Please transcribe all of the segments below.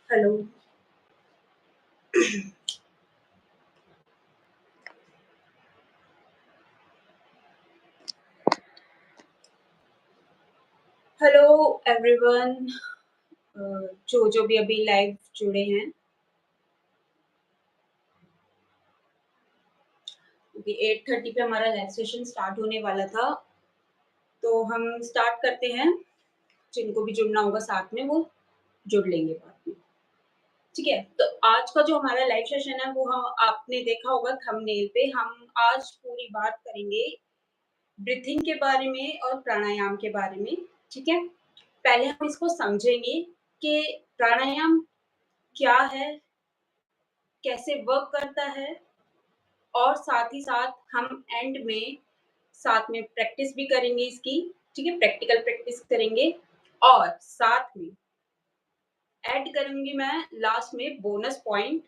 Hello. Hello everyone. जो भी अभी लाइव जुड़े हैं, क्योंकि 8:30 पे हमारा लाइव सेशन स्टार्ट होने वाला था, तो हम स्टार्ट करते हैं। जिनको भी जुड़ना होगा साथ में वो जुड़ लेंगे बाद में। ठीक है, तो आज का जो हमारा लाइव सेशन है वो हम आपने देखा होगा थंबनेल पे, हम आज पूरी बात करेंगे ब्रीथिंग के बारे में और प्राणायाम के बारे में। ठीक है, पहले हम इसको समझेंगे कि प्राणायाम क्या है, कैसे वर्क करता है, और साथ ही साथ हम एंड में साथ में प्रैक्टिस भी करेंगे इसकी। ठीक है, प्रैक्टिकल प्रैक्टिस करेंगे और साथ में ऐड करूंगी मैं लास्ट में बोनस पॉइंट,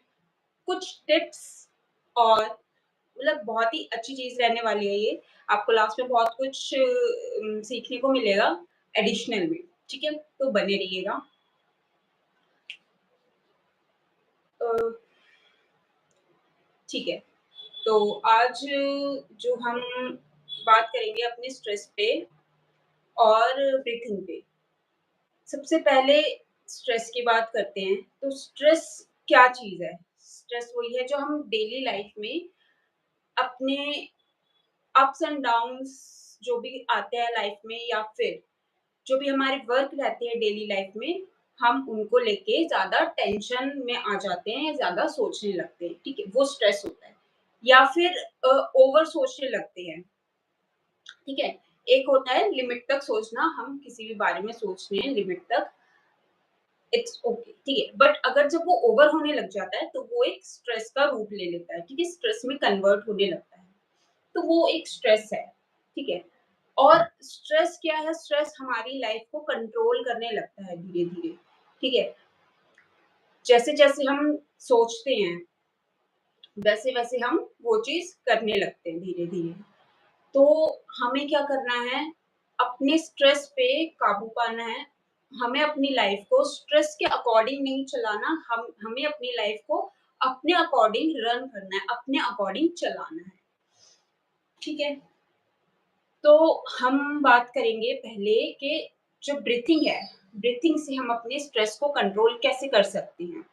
कुछ टिप्स, और मतलब बहुत ही अच्छी चीज रहने वाली है ये। आपको लास्ट में बहुत कुछ सीखने को मिलेगा एडिशनल में। ठीक है, तो बने रहिएगा। अ, ठीक है, तो आज जो हम बात करेंगे अपने स्ट्रेस पे और ब्रीथिंग पे। सबसे पहले स्ट्रेस की बात करते हैं। तो स्ट्रेस क्या चीज़ है? स्ट्रेस वही है जो हम डेली लाइफ में अपने अप्स एंड डाउन्स जो भी आते हैं लाइफ में, या फिर जो भी हमारे वर्क रहते हैं डेली लाइफ में, हम उनको लेके ज़्यादा टेंशन में आ जाते हैं, ज़्यादा सोचने लगते हैं। ठीक है, वो स्ट्रेस होता है। या फिर ओवर सोचने लगते हैं। ठीक है, एक होता है लिमिट तक सोचना, हम किसी भी बारे में सोच रहे हैं लिमिट तक, इट्स ओके। ठीक है, बट अगर जब वो ओवर होने लग जाता है तो वो एक स्ट्रेस का रूप ले लेता है। ठीक है, स्ट्रेस में कन्वर्ट होने लगता है, तो वो एक स्ट्रेस है। ठीक है, और स्ट्रेस क्या है? स्ट्रेस हमारी लाइफ को कंट्रोल करने लगता है धीरे धीरे। ठीक है, जैसे जैसे हम सोचते हैं वैसे वैसे हम वो चीज करने लगते हैं धीरे धीरे। तो हमें क्या करना है? अपने स्ट्रेस पे काबू पाना है। हमें अपनी लाइफ को स्ट्रेस के अकॉर्डिंग नहीं चलाना, हमें अपनी लाइफ को अपने अकॉर्डिंग रन करना है, अपने अकॉर्डिंग चलाना है। ठीक है, तो हम बात करेंगे पहले कि जो ब्रीथिंग है, ब्रीथिंग से हम अपने स्ट्रेस को कंट्रोल कैसे कर सकते हैं।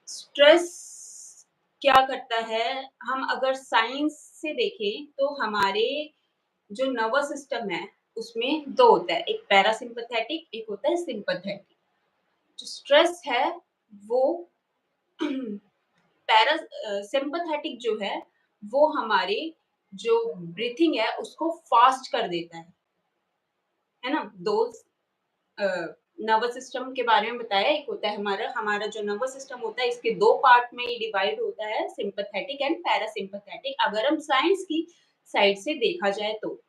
स्ट्रेस क्या करता है? हम अगर साइंस से देखें तो हमारे जो नर्वस सिस्टम है उसमें दो होता है, एक पैरासिम्पथेटिक, एक होता है सिंपथेटिक। जो स्ट्रेस है वो पैरा सिंपथेटिक जो है वो हमारी जो ब्रीथिंग है उसको फास्ट कर देता है ना। दो नर्वस सिस्टम के बारे में बताया, एक होता है हमारा हमारा जो नर्वस सिस्टम होता है, इसके दो पार्ट में ये डिवाइड होता है, सिंपथेटिक एंड पैरासिम्पथेटिक, अगर हम साइंस की साइड से देखा जाए तो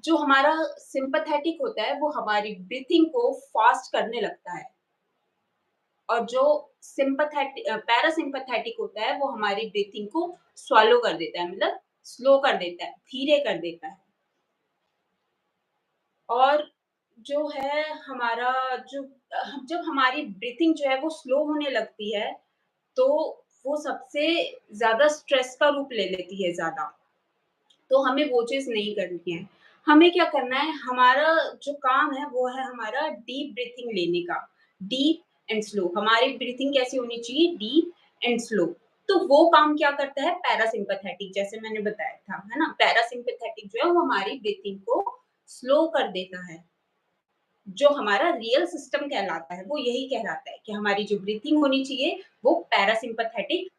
जो हमारा सिंपैथेटिक होता है वो हमारी ब्रीथिंग को फास्ट करने लगता है, और जो पैरासिम्पैथेटिक होता है वो हमारी ब्रीथिंग को स्वॉलो कर देता है, मतलब स्लो कर देता है, धीरे कर देता है। और जो है हमारा जो जब हमारी ब्रीथिंग जो है वो स्लो होने लगती है, तो वो सबसे ज़्यादा स्ट्रेस का रूप ले लेती है ज़्यादा। तो हमें वो चीज़ नहीं करनी है। हमें क्या करना है? हमारा जो काम है वो है हमारा डीप ब्रीथिंग लेने का। डीप एंड स्लो, हमारी ब्रीथिंग कैसी होनी चाहिए? Deep and slow. तो वो काम क्या करता है? पैरासिम्पैथेटिक, जैसे मैंने बताया था, है ना? पैरासिम्पैथेटिक जो है वो हमारी ब्रीथिंग को स्लो कर देता है। जो हमारा रियल सिस्टम कहलाता है वो यही कहलाता है कि हमारी जो ब्रीथिंग होनी चाहिए वो पैरासिम्पैथेटिक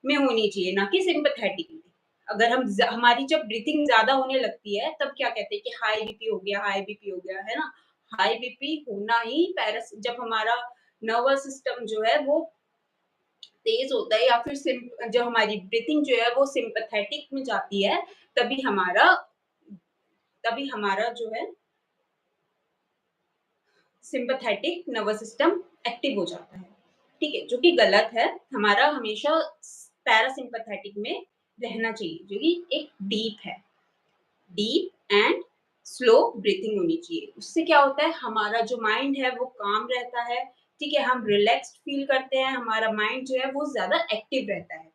में होनी चाहिए, ना कि सिम्पैथेटिक में। अगर हमारी जब ब्रीथिंग ज़्यादा होने लगती है तब क्या कहते हैं कि हाई बीपी हो गया, है ना? हाई बीपी होना ही पैरास जब हमारा नर्वस सिस्टम जो है वो तेज़ होता है, या फिर जब हमारी ब्रीथिंग जो है वो सिम्पैथेटिक में जाती है, तभी हमारा तभी हमारा जो है सिम्पैथेटिक नर्वस सिस्टम एक्टिव हो जाता है। ठीक है? जो कि गलत है। हमारा हमेशा पैरासिम्पैथेटिक में रहना चाहिए, जो कि एक डीप है। डीप एंड स्लो ब्रीथिंग होनी चाहिए। उससे क्या होता है, हमारा जो माइंड है वो काम रहता है, ठीक है? हम रिलैक्स्ड फील करते हैं, हमारा माइंड जो है वो ज़्यादा एक्टिव रहता है।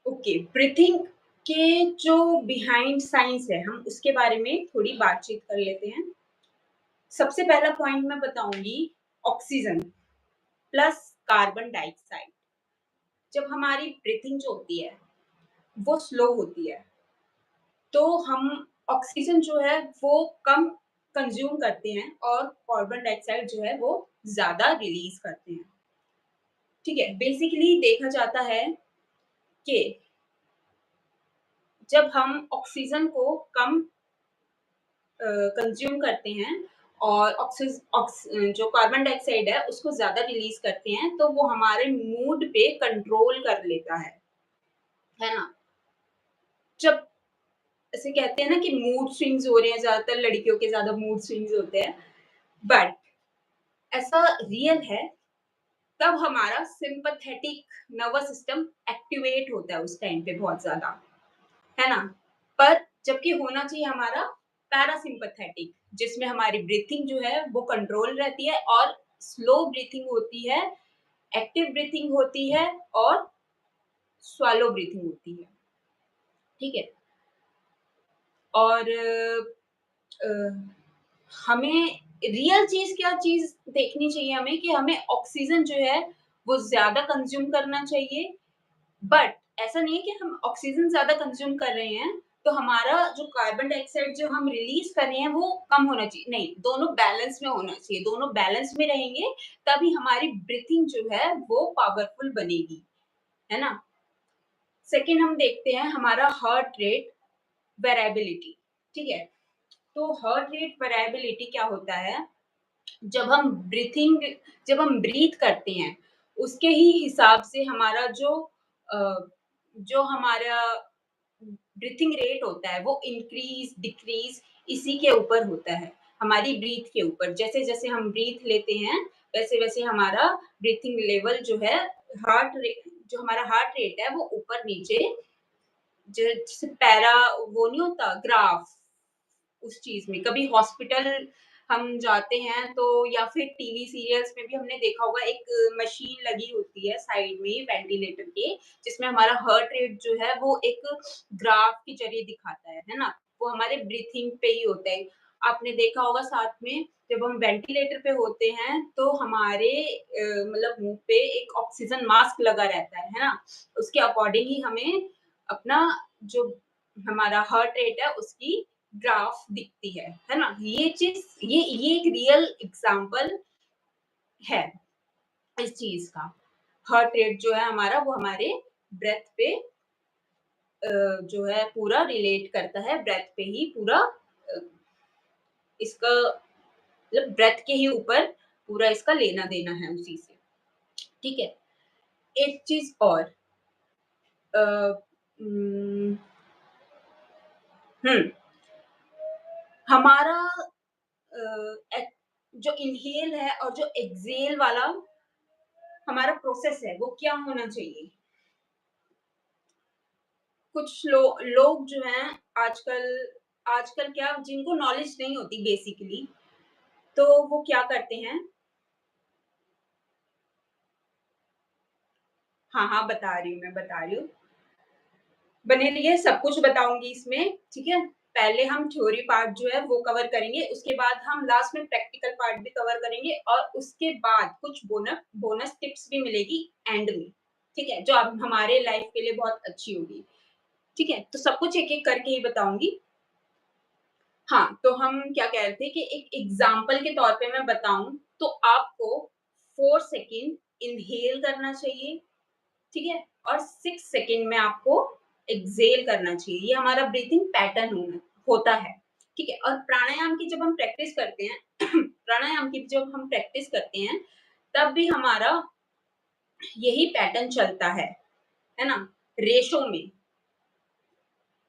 ओके, ब्रीथिंग के जो बिहाइंड साइंस है, हम उसके बारे में थोड़ी बातचीत कर लेते हैं। सबसे पहला पॉइंट मैं बताऊँगी, ऑक्सीजन प्लस कार्बन डाइऑक्साइड। जब हमारी ब्रीथिंग जो होती है, वो स्लो होती है, तो हम ऑक्सीजन जो है वो कम कंज़्यूम करते हैं और कार्बन डाइऑक्साइड जो है वो ज़्यादा रिलीज़ करते हैं। ठीक है? बेसिकली देखा जाता है कि जब हम ऑक्सीजन को कम कंज़्यूम करते हैं और जो कार्बन डाइऑक्साइड है उसको ज़्यादा रिलीज़ करते हैं, तो वो हमारे मूड पे कंट्रोल कर लेता है ना? जब ऐसे कहते हैं ना कि मूड स्विंग्स हो रहे हैं, ज़्यादातर लड़कियों के ज़्यादा मूड स्विंग्स होते हैं, बट ऐसा रियल है, तब हमारा सिम्पैथेटिक नर्वस सिस्टम एक्टिवेट होता है उस टाइम पे बहुत ज़्यादा, है ना? पर जबकि होना चाहिए हमारा पैरासिम्पैथेटिक, जिसमें हमारी ब्रीथिंग जो है वो कंट्रोल रहती है और स्लो ब्रीथिंग होती है, एक्टिव ब्रीथिंग होती है और स्वॉलो ब्रीथिंग होती है, ठीक है? और अ, हमें रियल चीज़ क्या चीज़ देखनी चाहिए हमें कि हमें ऑक्सीजन जो है वो ज़्यादा कंज़्यूम करना चाहिए, बट ऐसा नहीं है कि हम ऑक्सीजन ज़्यादा कंज़्यूम कर रहे हैं, तो हमारा जो कार्बन डाइऑक्साइड जो हम रिलीज़ कर रहे हैं वो कम होना चाहिए, नहीं, दोनों बैलेंस में होना चाहिए, दोनों बैलेंस में रहेंगे, तभी हमारी ब्रीथिंग जो है वो पावरफुल बनेगी, है ना? सेकंड हम देखते हैं हमारा हार्ट रेट वेरिएबिलिटी, ठीक है? तो हार्ट रेट वेरिएबिलिटी क्या होता है, जब हम ब्रीथिंग जब हम ब्रीथ करते हैं, उसके ही हिसाब से हमारा अ, जो हमारा ब्रीथिंग रेट होता है, वो इंक्रीज़, डिक्रीज़ इसी के ऊपर होता है, हमारी ब्रीथ के ऊपर। जैसे-जैसे हम ब्रीथ लेते हैं, वैसे-वैसे हमारा ब्रीथिंग लेवल जो है, जो हमारा हार्ट रेट है, वो ऊपर-नीचे जैसे वो नहीं होता ग्राफ, उस चीज़ में। कभी हॉस्पिटल हम जाते हैं तो या फिर टीवी सीरियल्स में भी हमने देखा होगा, एक मशीन लगी होती है साइड में वेंटिलेटर के, जिसमें हमारा हार्ट रेट जो है वो एक ग्राफ के ज़रिए दिखाता है ना? वो हमारे ब्रीथिंग पे ही होता है। आपने देखा होगा साथ में जब हम वेंटिलेटर पे होते हैं तो हमारे मतलब मुँह पे एक ऑक्सीजन मास्क लगा रहता है ना? उसके अकॉर्डिंग ही हमें अपना जो हमारा हार्ट रेट है उसकी ग्राफ दिखती है ना? ये एक रियल एग्ज़ाम्पल है इस चीज़ का। हार्ट रेट जो है हमारा वो हमारे ब्रेथ पे जो है पूरा रिलेट करता है, ब्रेथ पे ही पूरा इसका मतलब ब्रेथ के ही ऊपर पूरा इसका लेना-देना है उसी से, ठीक है? एक चीज़ और अ, उम, हुँ, हमारा अ, एक जो इन्हेल है और जो एक्सहेल वाला हमारा प्रोसेस है, वो क्या होना चाहिए? कुछ लोग जो हैं आजकल आजकल क्या जिनको नॉलेज नहीं होती बेसिकली, तो वो क्या करते हैं। हाँ, हाँ, बता रही हूँ। बने रहिए, सब कुछ बताऊँगी इसमें, ठीक है? पहले हम थ्योरी पार्ट जो है वो कवर करेंगे, उसके बाद हम लास्ट में प्रैक्टिकल पार्ट भी कवर करेंगे और उसके बाद कुछ बोनस टिप्स भी मिलेगी एंड में, ठीक है? जो अब हमारे लाइफ के लिए बहुत अच्छी होगी, ठीक है? तो सब कुछ एक-एक करके ही बताऊँगी। हाँ, तो हम क्या कह रहे थे कि एक एग्ज़ाम्पल के तौर पे मैं बताऊँ, तो आपको 4 सेकंड इन्हेल करना चाहिए, ठीक है? और 6 सेकंड में आपको एक्सहेल करना चाहिए। ये हमारा ब्रीथिंग पैटर्न होता है, ठीक है? और प्राणायाम की जब हम प्रैक्टिस करते हैं प्राणायाम की जब हम प्रैक्टिस करते हैं, तब भी हमारा यही पैटर्न चलता है ना? रेशो में।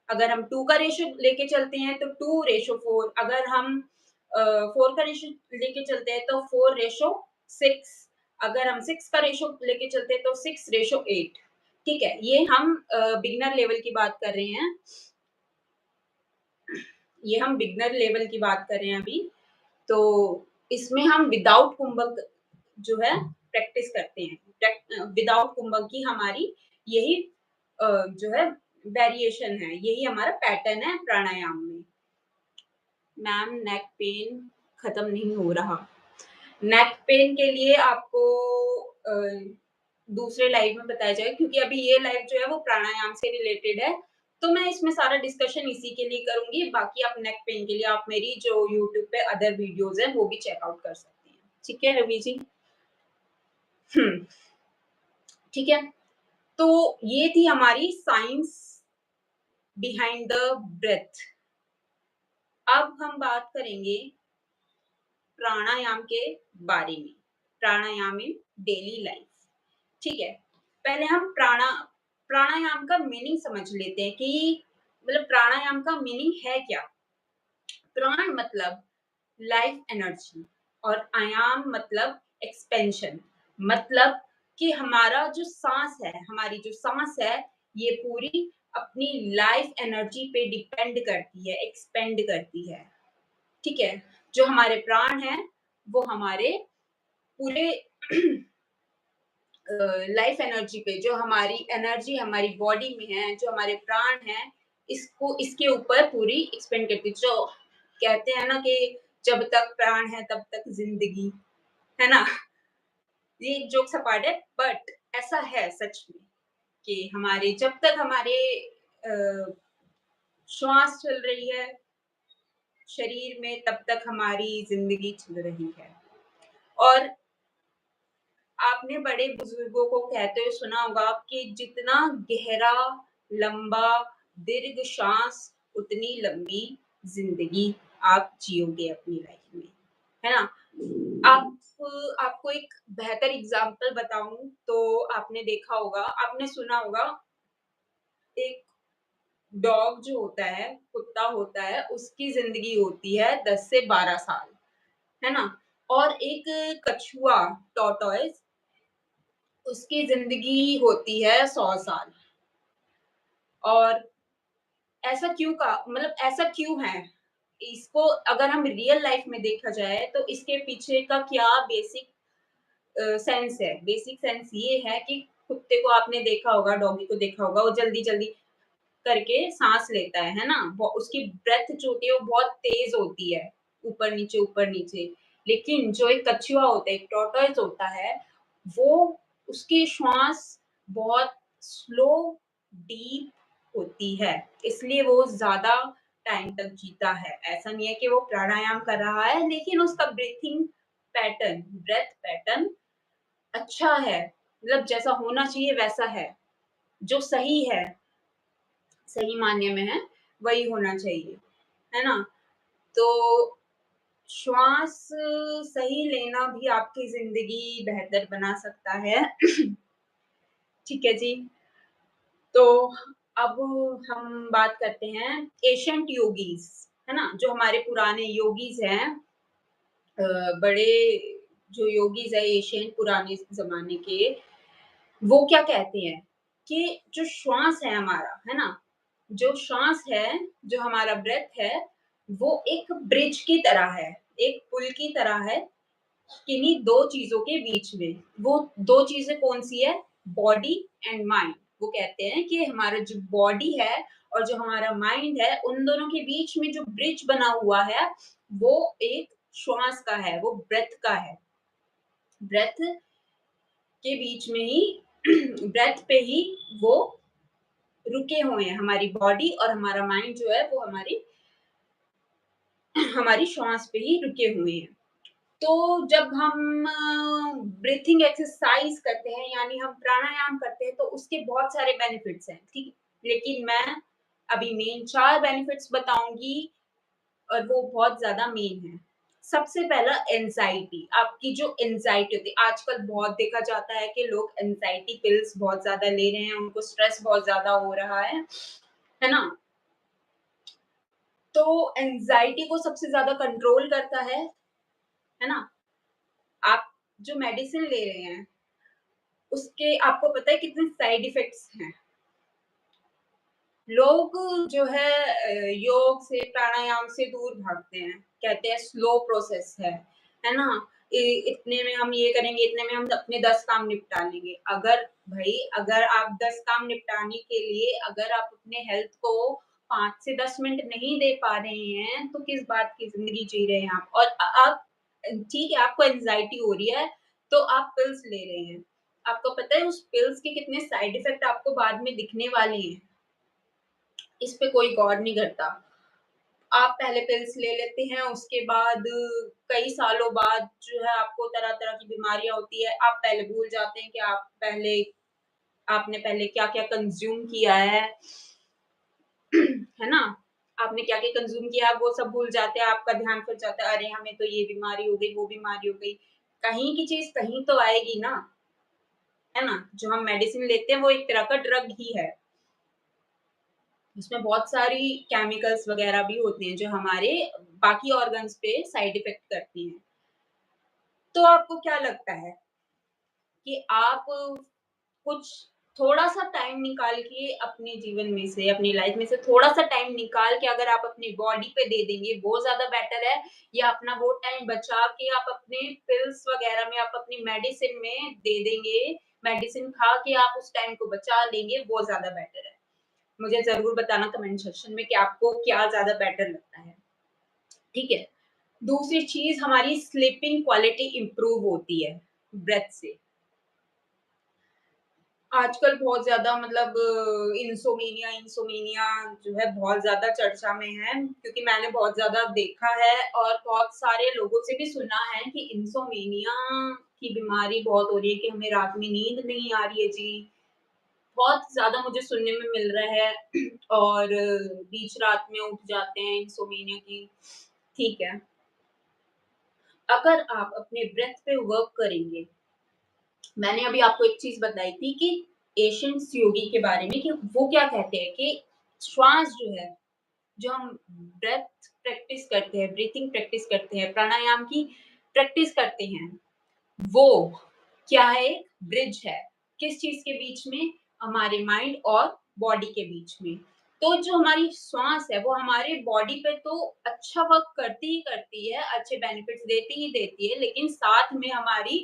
अगर हम 2 का रेशियो लेके चलते हैं तो 2:4, अगर हम 4 का रेशियो लेके चलते हैं तो 4:6, अगर हम 6 का रेशियो लेके चलते हैं तो 6:8, ठीक है? ये हम बिगिनर लेवल की बात कर रहे हैं। ये हम बिगिनर लेवल की बात कर रहे हैं अभी। तो इसमें हम विदाउट कुंभक जो है प्रैक्टिस करते हैं। विदाउट कुंभक की हमारी यही जो है वेरिएशन है, यही हमारा पैटर्न है प्राणायाम में। मैम नेक पेन खत्म नहीं हो रहा। नेक पेन के लिए आपको अ, दूसरे लाइव में बताया जाएगा, क्योंकि अभी ये लाइव जो है वो प्राणायाम से रिलेटेड है। तो मैं इसमें सारा डिस्कशन इसी के लिए करूँगी, बाकी आप नेक पेन के लिए आप मेरी जो यूट्यूब पे अदर वीडियोज़ हैं वो भी चेक आउट कर सकती हैं। ठीक है रवि जी? हुँ, ठीक है। तो ये थी हमारी साइंस बिहाइंड द ब्रेथ। अब हम बात करेंगे प्राणायाम के बारे में, प्राणायाम इन डेली लाइफ। ठीक है, पहले हम प्राणायाम का मीनिंग समझ लेते हैं कि मतलब प्राणायाम का मीनिंग है क्या? प्राण मतलब लाइफ एनर्जी और आयाम मतलब एक्सपेंशन, मतलब कि हमारा जो साँस है, हमारी जो साँस है, ये पूरी अपनी लाइफ एनर्जी पे डिपेंड करती है, एक्सपेंड करती है। ठीक है? जो हमारे प्राण हैं, वो हमारे पूरे लाइफ एनर्जी पे, जो हमारी एनर्जी हमारी बॉडी में है, जो हमारे प्राण हैं, इसको इसके ऊपर पूरी एक्सपेंड करती है। जो कहते हैं ना कि जब तक प्राण है तब तक ज़िंदगी, है ना? ये एक जोक सा पार्ट है, बट ऐसा है सच में कि हमारे जब तक हमारे अ, श्वास चल रही है शरीर में, तब तक हमारी ज़िंदगी चल रही है। और आपने बड़े बुजुर्गों को कहते हुए सुना होगा कि जितना गहरा, लंबा, दीर्घ श्वास उतनी लंबी ज़िंदगी आप जियोगे अपनी लाइफ में, है ना? आप आपको एक बेहतर एग्ज़ाम्पल बताऊँ तो आपने देखा होगा, आपने सुना होगा एक डॉग जो होता है, कुत्ता होता है, उसकी ज़िंदगी होती है 10 से 12 साल, है ना? और एक कछुआ, टॉर्टॉइस, उसकी ज़िंदगी होती है 100 साल। और ऐसा क्यों मतलब ऐसा क्यों है? इसको अगर हम रियल लाइफ़ में देखा जाए तो इसके पीछे का क्या बेसिक सेंस है। बेसिक सेंस ये है कि कुत्ते को आपने देखा होगा, डॉगी को देखा होगा, वो जल्दी-जल्दी करके साँस लेता है ना? वो उसकी ब्रेथ जो होती है वो बहुत तेज़ होती है, ऊपर-नीचे, ऊपर-नीचे। लेकिन जो एक कछुआ होता है, एक टॉर्टॉइस होता है, वो उसकी श्वास बहुत स्लो, डीप होती है, इसलिए वो ज़्यादा टाइम तक जीता है। ऐसा नहीं है कि वो प्राणायाम कर रहा है, लेकिन उसका ब्रीथिंग पैटर्न, ब्रेथ पैटर्न अच्छा है, मतलब जैसा होना चाहिए वैसा है, जो सही है, सही मायने में है, वही होना चाहिए, है ना? तो श्वास सही लेना भी आपकी ज़िंदगी बेहतर बना सकता है। ठीक है जी। तो अब हम बात करते हैं एशिएंट योगीज़, है ना? जो हमारे पुराने योगीज़ हैं, बड़े जो योगीज़ हैं एशियन पुराने ज़माने के, वो क्या कहते हैं कि जो श्वास है हमारा, है ना? जो श्वास है, जो हमारा ब्रेथ है, वो एक ब्रिज की तरह है, एक पुल की तरह है, किन्हीं 2 चीज़ों के बीच में। वो 2 चीज़ें कौन-सी है? Body and mind. वो कहते हैं कि हमारा जो बॉडी है और जो हमारा माइंड है, उन दोनों के बीच में जो ब्रिज बना हुआ है, वो एक श्वास का है, वो ब्रेथ का है। ब्रेथ के बीच में ही ब्रेथ पे ही वो रुके हुए हैं, हमारी बॉडी और हमारा माइंड जो है वो हमारी श्वास पे ही रुके हुए हैं। तो जब हम ब्रीथिंग एक्सरसाइज करते हैं, यानी हम प्राणायाम करते हैं, तो उसके बहुत सारे बेनिफिट्स हैं, ठीक है? लेकिन मैं अभी मेन 4 बेनिफिट्स बताऊँगी और वो बहुत ज़्यादा मेन है। सबसे पहला एंग्ज़ायटी, आपकी जो एंग्ज़ायटी होती है, आजकल बहुत देखा जाता है कि लोग एंग्ज़ायटी पिल्स बहुत ज़्यादा ले रहे हैं, उनको स्ट्रेस बहुत ज़्यादा हो रहा है ना? तो एंग्ज़ायटी को सबसे ज़्यादा कंट्रोल करता है ना? आप जो मेडिसिन ले रहे हैं, उसके आपको पता है कितने साइड इफ़ेक्ट्स हैं? लोग जो है योग से, प्राणायाम से दूर भागते हैं। कहते हैं स्लो प्रोसेस है ना? इ इतने में हम ये करेंगे, इतने में हम अपने 10 काम निपटा लेंगे। अगर आप 10 काम निपटाने के लिए अगर आप अपने हेल्थ को 5 से 10 मिनट नहीं दे पा रहे हैं, तो किस बात की ज़िंदगी जी रहे हैं आप? और आप ठीक है, आपको एंग्ज़ायटी हो रही है, तो आप पिल्स ले रहे हैं। आपको पता है उस पिल्स के कितने साइड इफ़ेक्ट आपको बाद में दिखने वाले हैं? इस पे कोई गौर नहीं करता। आप पहले पिल्स ले लेते हैं, उसके बाद कई सालों बाद जो है आपको तरह-तरह की बीमारियाँ होती है। आप पहले भूल जाते हैं कि आपने पहले क्या-क्या कंज़्यूम किया है ना? आपने क्या-क्या कंज़्यूम किया, वो सब भूल जाते हैं, आपका ध्यान फिर जाता है, अरे! हमें तो ये बीमारी हो गई, वो बीमारी हो गई। कहीं की चीज़ कहीं तो आएगी ना, है ना? जो हम मेडिसिन लेते हैं, वो एक तरह का ड्रग ही है। उसमें बहुत सारी केमिकल्स वगैरह भी होते हैं जो हमारे बाकी ऑर्गन्स पे साइड इफेक्ट करती हैं। तो आपको क्या लगता है कि आप कुछ थोड़ा-सा टाइम निकाल के अपने जीवन में से, अपनी लाइफ में से थोड़ा-सा टाइम निकाल के अगर आप अपनी बॉडी पे दे देंगे, वो ज़्यादा बेटर है या अपना वो टाइम बचा के आप अपने पिल्स वगैरह में, आप अपनी मेडिसिन में दे देंगे, मेडिसिन खा के आप उस टाइम को बचा लेंगे, वो ज़्यादा बेटर है? मुझे ज़रूर बताना कमेंट सेक्शन में कि आपको क्या ज़्यादा बेटर लगता है, ठीक है? दूसरी चीज़ हमारी स्लीपिंग क्वालिटी इम्प्रूव होती है ब्रेथ से। आजकल बहुत ज़्यादा मतलब इंसोम्निया जो है बहुत ज़्यादा चर्चा में है क्योंकि मैंने बहुत ज़्यादा देखा है और बहुत सारे लोगों से भी सुना है कि इंसोम्निया की बीमारी बहुत हो रही है कि हमें रात में नींद नहीं आ रही है जी। बहुत ज़्यादा मुझे सुनने में मिल रहा है और बीच रात में उठ जाते हैं इंसोम्निया की ठीक है। अगर आप अपने ब्रेथ पे वर्क करेंगे, मैंने अभी आपको एक चीज़ बताई थी कि एशियंस योगी के बारे में कि वो क्या कहते हैं कि श्वास जो है, जो हम ब्रेथ प्रैक्टिस करते हैं, ब्रीथिंग प्रैक्टिस करते हैं, प्राणायाम की प्रैक्टिस करते हैं, वो क्या है? ब्रिज है। किस चीज़ के बीच में? हमारे माइंड और बॉडी के बीच में। तो जो हमारी श्वास है, वो हमारे बॉडी पे तो अच्छा वर्क करती ही करती है, अच्छे बेनिफिट्स देती ही देती है, लेकिन साथ में हमारी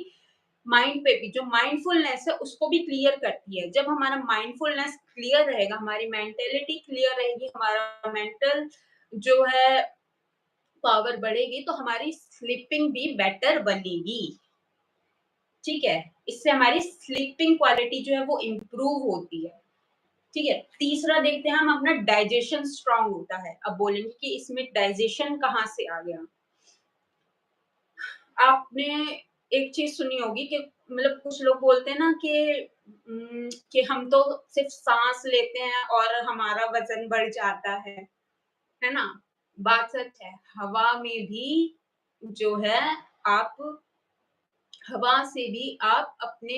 माइंड पे भी जो माइंडफुलनेस है, उसको भी क्लियर करती है। जब हमारा माइंडफुलनेस क्लियर रहेगा, हमारी मेंटालिटी क्लियर रहेगी, हमारा मेंटल जो है पावर बढ़ेगी, तो हमारी स्लीपिंग भी बेटर बनेगी। ठीक है? इससे हमारी स्लीपिंग क्वालिटी जो है वो इम्प्रूव होती है, ठीक है? तीसरा देखते हैं हम अपना डाइजेशन स्ट्रॉन्ग होता है। अब बोलेंगे कि इसमें डाइजेशन कहाँ से आ गया? आपने एक चीज़ सुनी होगी कि मतलब कुछ लोग बोलते हैं ना कि हम तो सिर्फ़ साँस लेते हैं और हमारा वज़न बढ़ जाता है ना? बात सच है, हवा में भी जो है आप हवा से भी आप अपने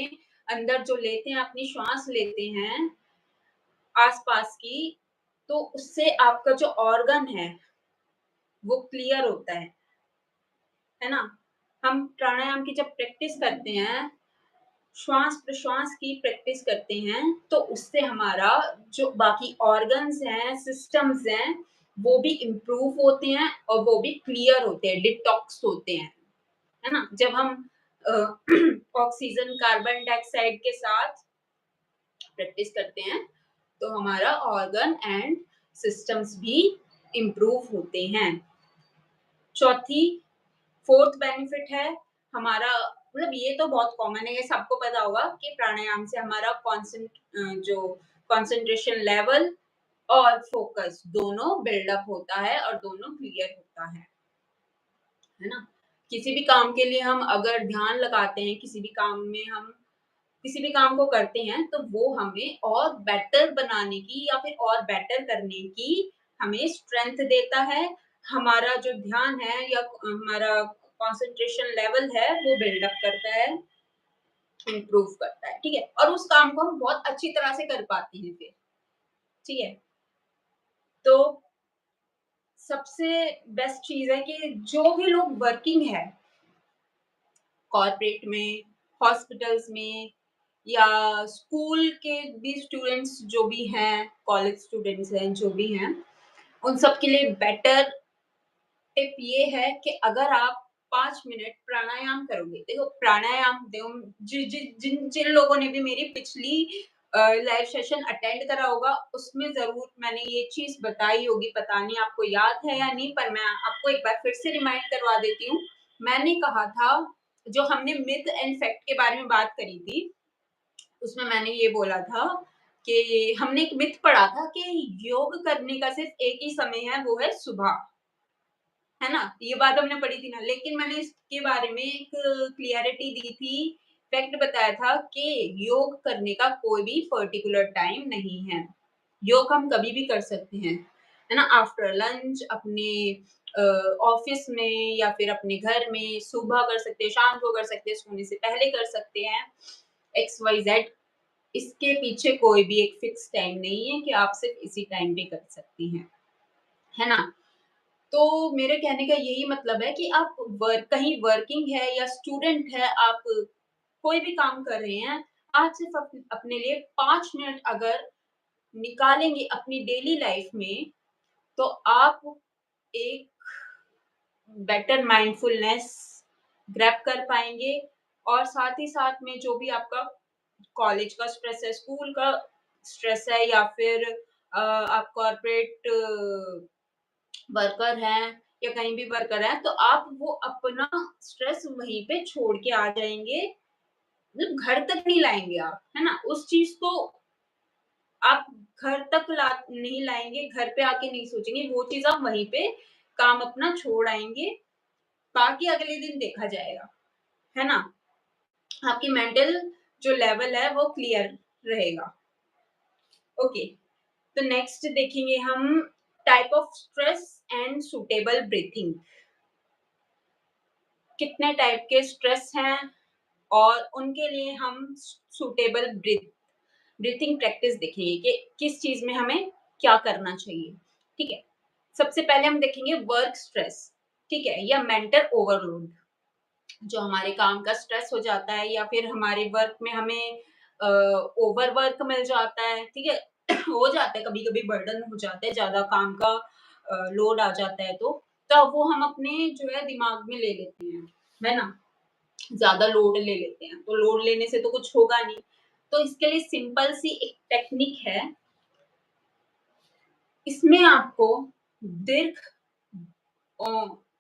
अंदर जो लेते हैं, अपनी श्वास लेते हैं आस-पास की, तो उससे आपका जो ऑर्गन है, वो क्लियर होता है ना? हम प्राणायाम की जब प्रैक्टिस करते हैं, श्वास-प्रश्वास की प्रैक्टिस करते हैं, तो उससे हमारा जो बाकी ऑर्गन्स हैं, सिस्टम्स हैं, वो भी इम्प्रूव होते हैं और वो भी क्लियर होते हैं, डिटॉक्स होते हैं, है ना? जब हम अ, ऑक्सीजन, कार्बन डाइऑक्साइड के साथ प्रैक्टिस करते हैं, तो हमारा ऑर्गन एंड सिस्टम्स भी इम्प्रूव होते हैं। चौथी 4th बेनिफिट है हमारा मतलब ये तो बहुत कॉमन है, ये सबको पता होगा कि प्राणायाम से हमारा जो कंसंट्रेशन लेवल और फोकस दोनों बिल्डअप होता है और दोनों क्लियर होता है ना? किसी भी काम के लिए हम अगर ध्यान लगाते हैं, किसी भी काम को करते हैं, तो वो हमें और बेटर बनाने की या फिर और बेटर करने की हमें स्ट्रेंथ देता है। हमारा जो ध्यान है या हमारा कंसंट्रेशन लेवल है, वो बिल्डअप करता है, इम्प्रूव करता है, ठीक है? और उस काम को हम बहुत अच्छी तरह से कर पाते हैं फिर, ठीक है? तो सबसे बेस्ट चीज़ है कि जो भी लोग वर्किंग है, कॉर्पोरेट में, हॉस्पिटल्स में या स्कूल के भी स्टूडेंट्स जो भी हैं, कॉलेज स्टूडेंट्स हैं, जो भी हैं, उन सब के लिए बेटर टिप ये है कि अगर आप 5 मिनट प्राणायाम करोगे, देखो प्राणायाम देखो जिन लोगों ने भी मेरी पिछली लाइव सेशन अटेंड करा होगा, उसमें ज़रूर मैंने ये चीज़ बताई होगी, पता नहीं आपको याद है या नहीं, पर मैं आपको एक बार फिर से रिमाइंड करवा देती हूँ। मैंने कहा था, जो हमने मिथ एंड फैक्ट के बारे में बात करी थी, उसमें मैंने ये बोला था कि हमने एक मिथ पढ़ा था कि योग करने का सिर्फ़ एक ही समय है, वो है सुबह। है ना? ये बात हमने पढ़ी थी ना, लेकिन मैंने इसके बारे में एक क्लैरिटी दी थी, फैक्ट बताया था कि योग करने का कोई भी पर्टिकुलर टाइम नहीं है। योग हम कभी भी कर सकते हैं, है ना? आफ्टर लंच अपने अ, ऑफ़िस में या फिर अपने घर में, सुबह कर सकते हैं, शाम को कर सकते हैं, सोने से पहले कर सकते हैं, एक्स, वाई, ज़ेड। इसके पीछे कोई भी एक फिक्स टाइम नहीं है कि आप सिर्फ़ इसी टाइम पे कर सकती हैं, है ना? तो मेरे कहने का यही मतलब है कि आप कहीं वर्किंग है या स्टूडेंट है, आप कोई भी काम कर रहे हैं, आज सिर्फ़ अपने लिए 5 मिनट अगर निकालेंगे अपनी डेली लाइफ़ में, तो आप एक बेटर माइंडफुलनेस ग्रैब कर पाएँगे और साथ ही साथ में जो भी आपका कॉलेज का स्ट्रेस है, स्कूल का स्ट्रेस है या फिर आप कॉर्पोरेट वर्कर हैं या कहीं भी वर्कर हैं, तो आप वो अपना स्ट्रेस वहीं पे छोड़ के आ जाएँगे, मतलब घर तक नहीं लाएँगे आप, है ना? उस चीज़ को आप घर तक नहीं लाएँगे, घर पे आके नहीं सोचेंगे, वो चीज़ आप वहीं पे काम अपना छोड़ आएँगे, बाकी अगले दिन देखा जाएगा, है ना? आपकी मेंटल जो लेवल है वो क्लियर रहेगा। ओके, तो नेक्स्ट देखेंगे हम type of stress and suitable breathing. कितने टाइप के स्ट्रेस हैं और उनके लिए हम सूटेबल ब्रीथिंग प्रैक्टिस देखेंगे कि किस चीज़ में हमें क्या करना चाहिए, ठीक है? सबसे पहले हम देखेंगे वर्क स्ट्रेस, ठीक है? या मेंटल ओवरलोड, जो हमारे काम का स्ट्रेस हो जाता है या फिर हमारे वर्क में हमें ओवरवर्क मिल जाता है, ठीक है? हो जाता है, कभी-कभी बर्डन हो जाता है, ज़्यादा काम का लोड आ जाता है तो वो हम अपने जो है दिमाग में ले लेते हैं, है ना? ज़्यादा लोड ले लेते हैं, तो लोड लेने से तो कुछ होगा नहीं। तो इसके लिए सिंपल सी एक टेक्निक है, इसमें आपको दीर्घ अ,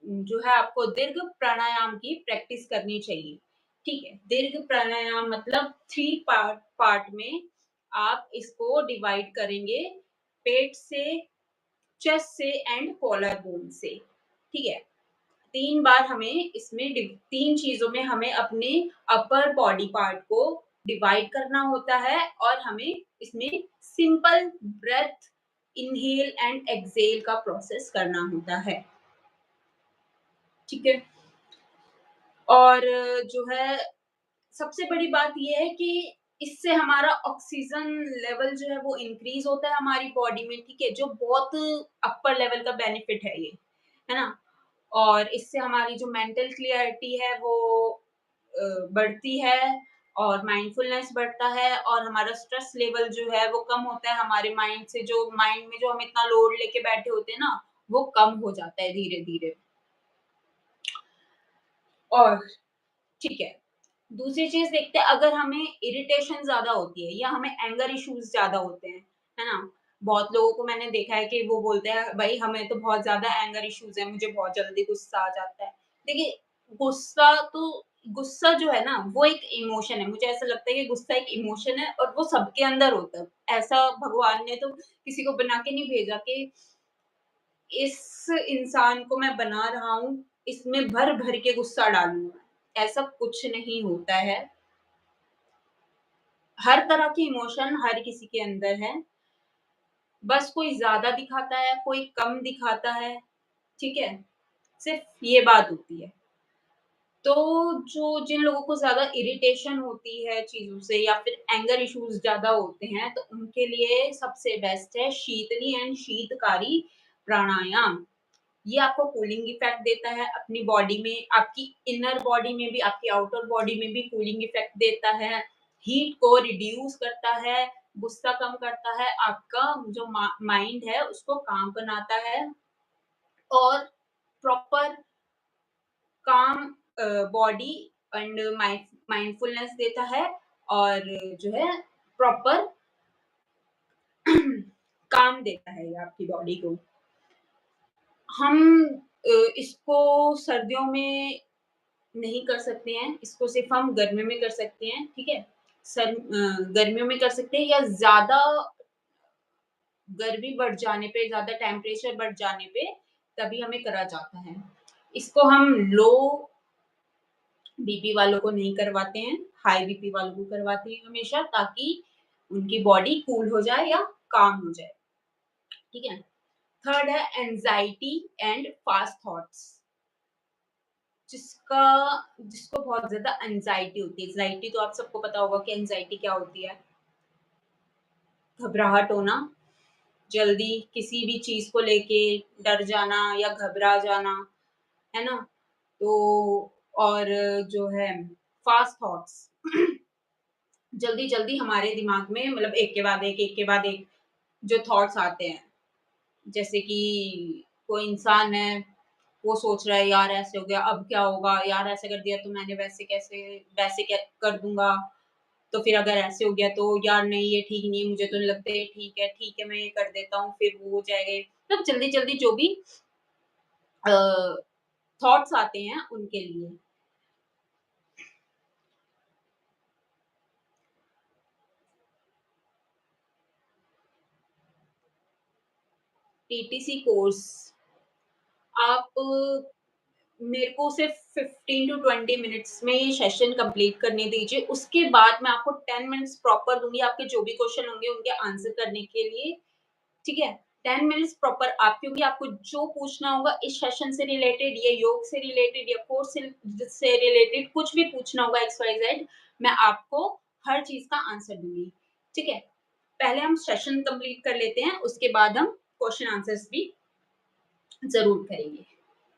जो है आपको दीर्घ प्राणायाम की प्रैक्टिस करनी चाहिए, ठीक है? दीर्घ प्राणायाम मतलब 3 पार्ट पार्ट में आप इसको डिवाइड करेंगे, पेट से, चेस्ट से एंड कॉलर बोन से, ठीक है? 3 बार हमें इसमें 3 चीज़ों में हमें अपने अपर बॉडी पार्ट को डिवाइड करना होता है और हमें इसमें simple breath inhale and exhale का प्रोसेस करना होता है, ठीक है? और जो है सबसे बड़ी बात ये है कि इससे हमारा ऑक्सीजन लेवल जो है वो इंक्रीज़ होता है हमारी बॉडी में, ठीक है? जो बहुत अपर लेवल का बेनिफिट है ये, है ना? और इससे हमारी जो मेंटल क्लैरिटी है वो बढ़ती है और माइंडफुलनेस बढ़ता है और हमारा स्ट्रेस लेवल जो है वो कम होता है, हमारे माइंड में जो हम इतना लोड लेके बैठे होते हैं ना, वो कम हो जाता है धीरे-धीरे। और ठीक है। दूसरी चीज़ देखते हैं, अगर हमें इरिटेशन ज़्यादा होती है या हमें एंगर इश्यूज़ ज़्यादा होते हैं, है ना? बहुत लोगों को मैंने देखा है कि वो बोलते हैं, "भई हमें तो बहुत ज़्यादा एंगर इश्यूज़ हैं, मुझे बहुत जल्दी गुस्सा आ जाता है।" देखिए, गुस्सा तो गुस्सा जो है ना, वो एक इमोशन है। मुझे ऐसा लगता है कि गुस्सा एक इमोशन है और वो सबके अंदर होता है। ऐसा भगवान ने तो किसी को बना के नहीं भेजा कि इस इंसान को मैं बना रहा हूँ, इसमें भर-भर के गुस्सा डालूँगा। ऐसा कुछ नहीं होता है। हर तरह की इमोशन हर किसी के अंदर है। बस कोई ज़्यादा दिखाता है, कोई कम दिखाता है, ठीक है? सिर्फ़ ये बात होती है। तो जो जिन लोगों को ज़्यादा इरिटेशन होती है चीज़ों से या फिर एंगर इश्यूज़ ज़्यादा होते हैं, तो उनके लिए सबसे बेस्ट है शीतली एंड शीतकारी प्राणायाम। ये आपको कूलिंग इफ़ेक्ट देता है अपनी बॉडी में, आपकी इनर बॉडी में भी, आपकी आउटर बॉडी में भी कूलिंग इफ़ेक्ट देता है, हीट को रिड्यूस करता है, गुस्सा कम करता है, आपका जो माइंड है उसको काम बनाता है और प्रॉपर काम बॉडी एंड माइंडफुलनेस देता है और जो है प्रॉपर काम देता है ये आपकी बॉडी को। हम इसको सर्दियों में नहीं कर सकते हैं, इसको सिर्फ़ हम गर्मियों में कर सकते हैं, ठीक है? गर्मियों में कर सकते हैं या ज़्यादा गर्मी बढ़ जाने पे, ज़्यादा टेम्परेचर बढ़ जाने पे, तभी हमें करा जाता है। इसको हम लो बीपी वालों को नहीं करवाते हैं, हाई बीपी वालों को करवाते हैं हमेशा ताकि उनकी बॉडी कूल हो जाए या काम हो जाए, ठीक है? थर्ड है एंग्ज़ायटी एंड फास्ट थॉट्स जिसका जिसको बहुत ज़्यादा एंग्ज़ायटी होती है। एंग्ज़ायटी तो आप सबको पता होगा कि एंग्ज़ायटी क्या होती है? घबराहट होना, जल्दी किसी भी चीज़ को लेके डर जाना या घबरा जाना, है ना? तो और जो है फास्ट थॉट्स जल्दी-जल्दी हमारे दिमाग में मतलब एक के बाद एक जो थॉट्स आते हैं। जैसे कि कोई इंसान है, वो सोच रहा है यार ऐसे हो गया, अब क्या होगा? यार ऐसे कर दिया तो मैंने वैसे क्या कर दूँगा, तो फिर अगर ऐसे हो गया तो यार नहीं ये ठीक नहीं है, मुझे तो नहीं लगता ये ठीक है मैं ये कर देता हूँ, फिर वो हो जाएगा ये मतलब जल्दी-जल्दी जो भी अ, थॉट्स आते हैं उनके लिए। टीटीसी कोर्स आप मेरे को सिर्फ 15 टू 20 मिनट्स में ये सेशन कंप्लीट करने दीजिए। उसके बाद मैं आपको 10 मिनट्स प्रॉपर दूँगी, आपके जो भी क्वेश्चन होंगे उनके आंसर करने के लिए, ठीक है? 10 मिनट्स प्रॉपर आप क्योंकि आपको जो पूछना होगा इस सेशन से रिलेटेड या योग से रिलेटेड या कोर्स से रिलेटेड कुछ भी पूछना होगा एक्स, वाई, ज़ेड मैं आपको हर चीज़ का आंसर दूँगी, ठीक है? पहले हम सेशन कंप्लीट कर लेते हैं, उसके बाद हम क्वेश्चन आंसर्स भी ज़रूर करेंगे।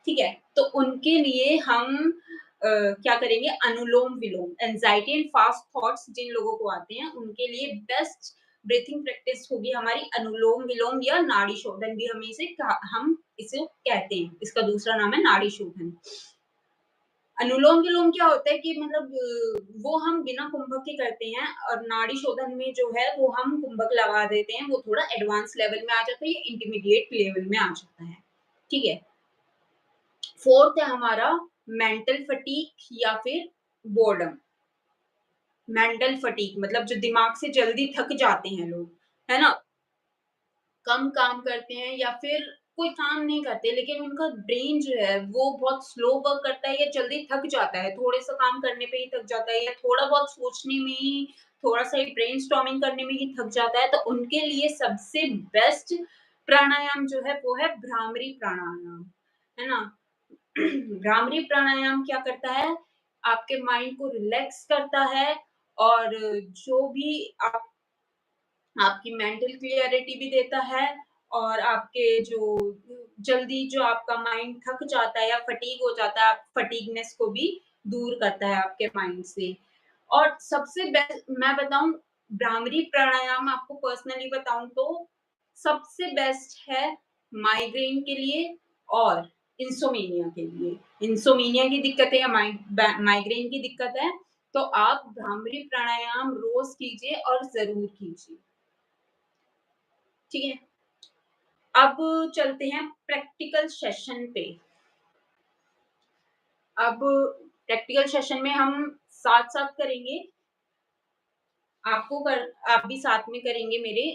ठीक है? तो उनके लिए हम क्या करेंगे अनुलोम-विलोम एंग्ज़ायटी एंड फास्ट थॉट्स जिन लोगों को आते हैं, उनके लिए बेस्ट ब्रीथिंग प्रैक्टिस होगी हमारी अनुलोम-विलोम या नाड़ी शोधन भी हम इसे कहते हैं। इसका दूसरा नाम है नाड़ी शोधन। अनुलोम-विलोम क्या होता है कि मतलब वो हम बिना कुंभक के करते हैं और नाड़ी शोधन में जो है वो हम कुंभक लगा देते हैं, वो थोड़ा एडवांस लेवल में आ जाता है, ये इंटरमीडिएट लेवल में आ जाता है। ठीक है? फोर्थ है हमारा मेंटल फटीग या फिर बोर्डम। मेंटल फटीग मतलब जो दिमाग से जल्दी थक जाते हैं लोग, है ना? कम काम करते हैं या फिर कोई काम नहीं करते लेकिन उनका ब्रेन जो है वो बहुत स्लो वर्क करता है या जल्दी थक जाता है, थोड़े-सा काम करने पे ही थक जाता है या थोड़ा बहुत सोचने में ही, थोड़ा-सा ही ब्रेनस्टॉर्मिंग करने में ही थक जाता है, तो उनके लिए सबसे बेस्ट प्राणायाम जो है वो है भ्रामरी प्राणायाम, है ना? भ्रामरी प्राणायाम क्या करता है? आपके माइंड को रिलैक्स करता है और जो भी आप आपकी मेंटल क्लियरिटी भी देता है और आपके जो जल्दी जो आपका माइंड थक जाता है या फटीग हो जाता है, आप फटीगनेस को भी दूर करता है आपके माइंड से। और सबसे बेस्ट मैं बताऊँ भ्रामरी प्राणायाम आपको पर्सनली बताऊँ तो सबसे बेस्ट है माइग्रेन के लिए और इंसोम्निया के लिए। इंसोम्निया की दिक्कत है या माइग्रेन की दिक्कत है, तो आप भ्रामरी प्राणायाम रोज़ कीजिए और ज़रूर कीजिए। ठीक है? अब चलते हैं प्रैक्टिकल सेशन पे। अब प्रैक्टिकल सेशन में हम साथ-साथ करेंगे। आप भी साथ में करेंगे मेरे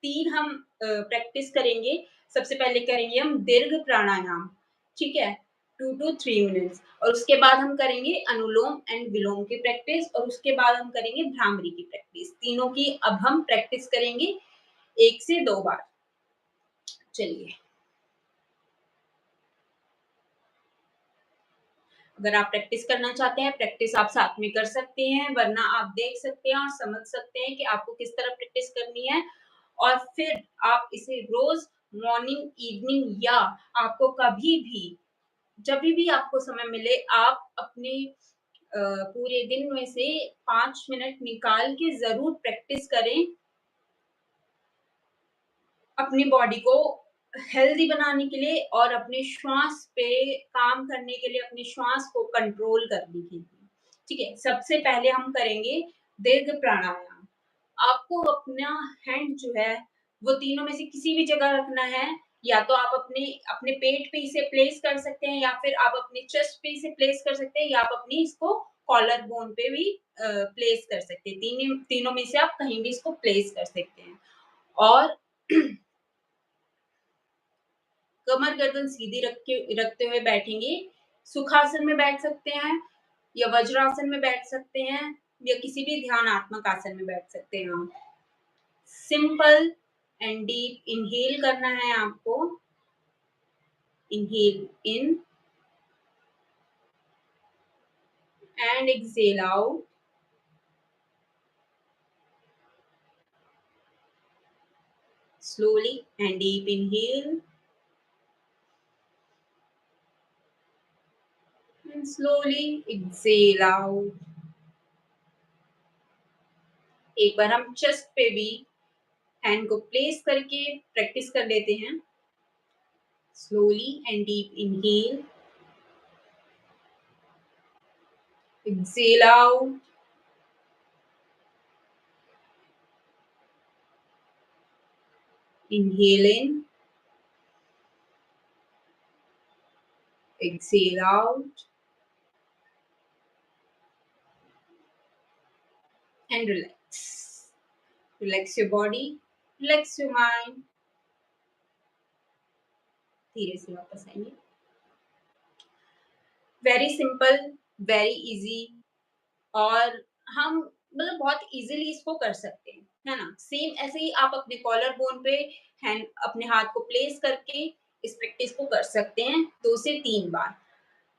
3 हम प्रैक्टिस करेंगे। सबसे पहले करेंगे हम दीर्घ प्राणायाम, ठीक है? 2 टू 3 मिनट्स और उसके बाद हम करेंगे अनुलोम एंड विलोम की प्रैक्टिस और उसके बाद हम करेंगे भ्रामरी की प्रैक्टिस। तीनों की अब हम प्रैक्टिस करेंगे 1 से 2 बार। चलिए। अगर आप प्रैक्टिस करना चाहते हैं, प्रैक्टिस आप साथ में कर सकते हैं, वरना आप देख सकते हैं और समझ सकते हैं कि आपको किस तरह प्रैक्टिस करनी है और फिर आप इसे रोज़ मॉर्निंग, इवनिंग या आपको कभी भी, जभी भी आपको समय मिले, आप अपने पूरे दिन में से 5 मिनट निकाल के ज़रूर प्रैक्टिस करें। अपनी बॉडी को हेल्दी बनाने के लिए और अपने श्वास पे काम करने के लिए, अपने श्वास को कंट्रोल करने के लिए। ठीक है? सबसे पहले हम करेंगे दीर्घ प्राणायाम। आपको अपना हैंड जो है, वो तीनों में से किसी भी जगह रखना है, या तो आप अपने अपने पेट पे इसे प्लेस कर सकते हैं, या फिर आप अपने चेस्ट पे इसे प्लेस कर सकते हैं, या आप अपनी इसको कॉलर बोन पे भी प्लेस कर सकते हैं। तीनों में से आप कहीं भी इसको प्लेस कर सकते हैं। और कमर गर्दन सीधी रखते हुए बैठेंगे। सुखासन में बैठ सकते हैं, या वज्रासन में बैठ सकते हैं, या किसी भी ध्यानात्मक आसन में बैठ सकते हैं आप। सिंपल एंड डीप इनहेल करना है आपको। Inhale in and exhale out. Slowly and deep inhale and slowly exhale out. एक बार हम चेस्ट पे भी हैंड को प्लेस करके प्रैक्टिस कर लेते हैं। Slowly and deep inhale, exhale out. Inhale in, exhale out, and relax. Relax your body, relax your mind. धीरे से वापस आइए। वेरी सिंपल, वेरी इजी, और हम मतलब बहुत इजीली इसको कर सकते हैं, है ना? सेम ऐसे ही आप अपने कॉलर बोन पे हैंड अपने हाथ को प्लेस करके इस प्रैक्टिस को कर सकते हैं 2 से 3 बार।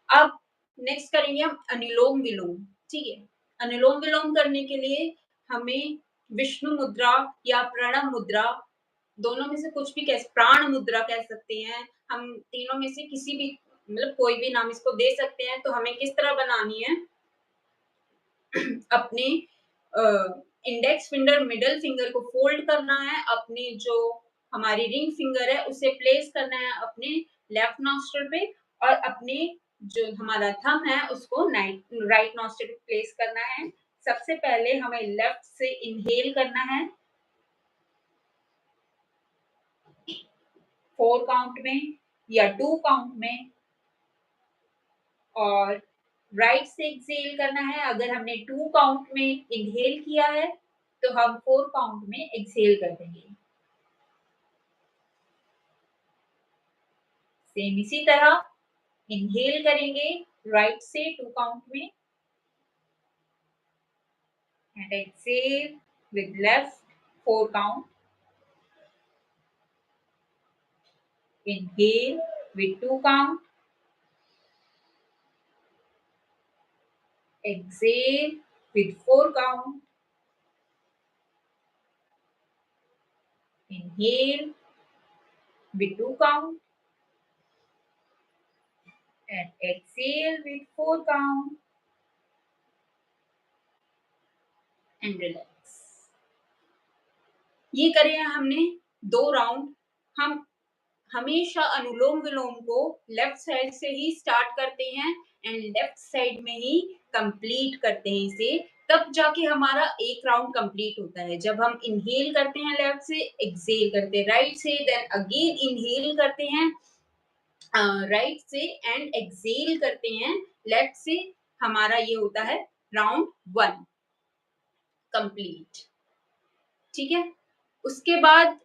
अब नेक्स्ट करेंगे हम अनुलोम-विलोम, ठीक है? अनुलोम-विलोम करने के लिए हमें विष्णु मुद्रा या प्रणव मुद्रा, दोनों में से कुछ भी प्राण मुद्रा कह सकते हैं। हम तीनों में से किसी भी मतलब कोई भी नाम इसको दे सकते हैं। तो हमें किस तरह बनानी है? अपने इंडेक्स फिंगर, मिडल फिंगर को फोल्ड करना है। अपनी जो हमारी रिंग फिंगर है, उसे प्लेस करना है अपने लेफ्ट नॉस्ट्रिल पे, और अपने जो हमारा थंब है, उसको राइट नॉस्ट्रिल पे प्लेस करना है। सबसे पहले हमें लेफ्ट से इनहेल करना है 4 काउंट में या 2 काउंट में, और राइट से एक्सहेल करना है। अगर हमने 2 काउंट में इनहेल किया है, तो हम 4 काउंट में एक्सहेल कर देंगे। सेम इसी तरह इनहेल करेंगे राइट से 2 काउंट में, and exhale with left 4 count. Inhale with 2 count, exhale with 4 count. Inhale with 2 count, and exhale with 4 count, and relax. ये करें हमने 2 राउंड। हम हमेशा अनुलोम विलोम को लेफ्ट साइड से ही स्टार्ट करते हैं एंड लेफ्ट साइड में ही कंप्लीट करते हैं इसे, तब जाके हमारा एक राउंड कंप्लीट होता है। जब हम इनहेल करते हैं लेफ्ट से, एक्सहेल करते हैं राइट से, देन अगेन इनहेल करते हैं राइट से, एंड एक्सहेल करते हैं लेफ्ट से, हमारा ये होता है राउंड 1 कंप्लीट। ठीक है? उसके बाद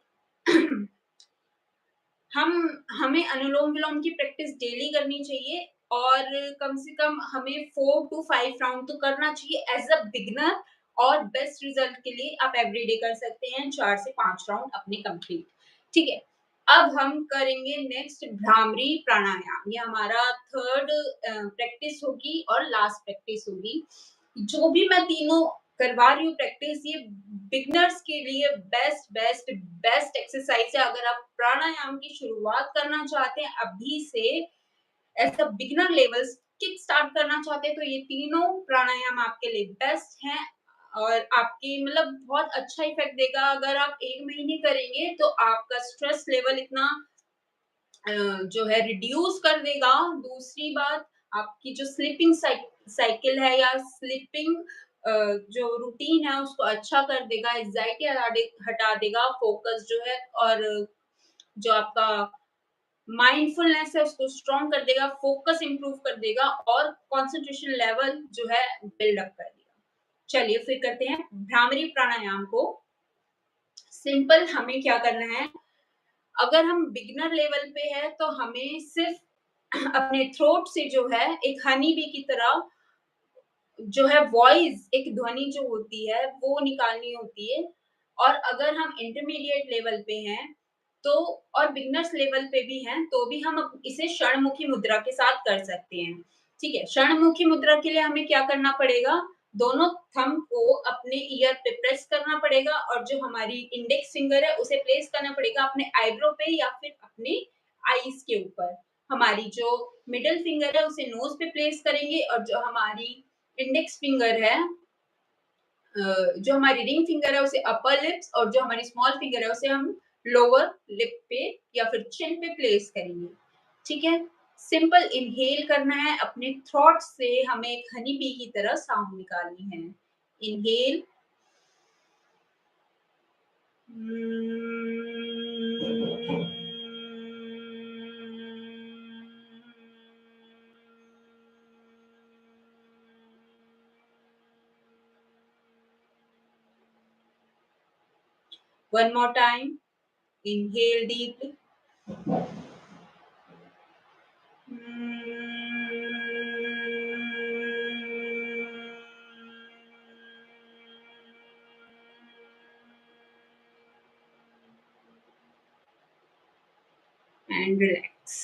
हमें अनुलोम-विलोम की प्रैक्टिस डेली करनी चाहिए, और कम से कम हमें 4 टू 5 राउंड तो करना चाहिए एज़ अ बिगिनर, और बेस्ट रिजल्ट के लिए आप एवरीडे कर सकते हैं 4 से 5 राउंड अपने कंप्लीट। ठीक है? अब हम करेंगे नेक्स्ट भ्रामरी प्राणायाम। ये हमारा 3rd प्रैक्टिस होगी और लास्ट प्रैक्टिस होगी। जो भी मैं तीनों करवा रही हूँ प्रैक्टिस, ये बिगिनर्स के लिए बेस्ट एक्सरसाइज है। अगर आप प्राणायाम की शुरुआत करना चाहते हैं अभी से as a beginner level kick start करना चाहते हैं तो ये तीनों प्राणायाम आपके लिए बेस्ट हैं और आपकी मतलब बहुत अच्छा इफेक्ट देगा। अगर आप 1 महीने करेंगे तो आपका स्ट्रेस लेवल इतना जो है रिड्यूस कर देगा। दूसरी बात, आपकी जो स्लीपिंग साइकिल है या स्लीपिंग जो रूटीन है उसको अच्छा कर देगा, एंग्जायटी हटा देगा, फोकस जो है और जो आपका माइंडफुलनेस है उसको स्ट्रॉन्ग कर देगा, फोकस इंप्रूव कर देगा और कंसंट्रेशन लेवल जो है बिल्ड अप कर देगा। चलिए फिर करते हैं भ्रामरी प्राणायाम को। सिंपल हमें क्या करना है, अगर हम बिगिनर लेवल पे है तो हमें सिर्फ अपने थ्रोट से जो है एक हनी बी की तरह जो है वॉइस, एक ध्वनि जो होती है वो निकालनी होती है। और अगर हम इंटरमीडिएट लेवल पे हैं तो और बिगिनर्स लेवल पे भी हैं तो भी हम इसे क्षणमुखी मुद्रा के साथ कर सकते हैं। ठीक है, क्षणमुखी मुद्रा के लिए हमें क्या करना पड़ेगा, दोनों थंब को अपने ईयर पे प्रेस करना पड़ेगा और जो हमारी इंडेक्स फिंगर है उसे प्लेस करना पड़ेगा अपने आईब्रो पे या फिर अपने आईज के ऊपर। हमारी जो मिडल फिंगर है उसे नोज पे प्लेस करेंगे और जो हमारी इंडेक्स फिंगर है जो हमारी रिंग फिंगर है उसे अपर लिप्स और जो हमारी स्मॉल फिंगर है उसे हम लोअर लिप पे या फिर चिन पे प्लेस करेंगे। ठीक है, सिंपल इनहेल करना है, अपने थ्रोट से हमें एक हनी बी की तरह साउंड निकालनी है। Inhale, 1 more time. Inhale deeply. And relax.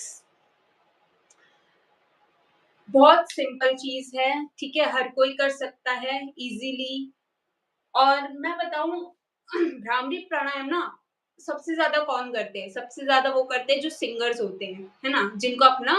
बहुत सिंपल चीज है, ठीक है, हर कोई कर सकता है इजीली। और मैं बताऊं भ्रामरी प्राणायाम ना सबसे ज्यादा कौन करते हैं, सबसे ज्यादा वो करते हैं जो सिंगर्स होते हैं, है ना, जिनको अपना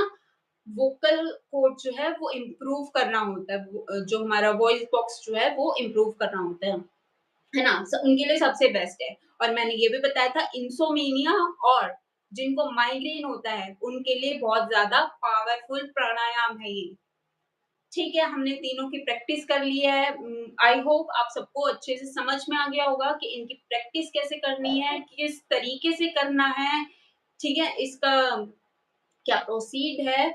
वोकल कोड जो है वो इम्प्रूव करना होता है, जो हमारा वॉइस बॉक्स जो है वो इम्प्रूव करना होता है ना, उनके लिए सबसे बेस्ट है। और मैंने ये भी बताया था इंसोमेनिया और जिनको माइग्रेन होता है उनके लिए बहुत ज्यादा पावरफुल प्राणायाम है ये। ठीक है, हमने तीनों की प्रैक्टिस कर ली है। आई होप आप सबको अच्छे से समझ में आ गया होगा कि इनकी प्रैक्टिस कैसे करनी है, किस तरीके से करना है। ठीक है, इसका क्या प्रोसीड है,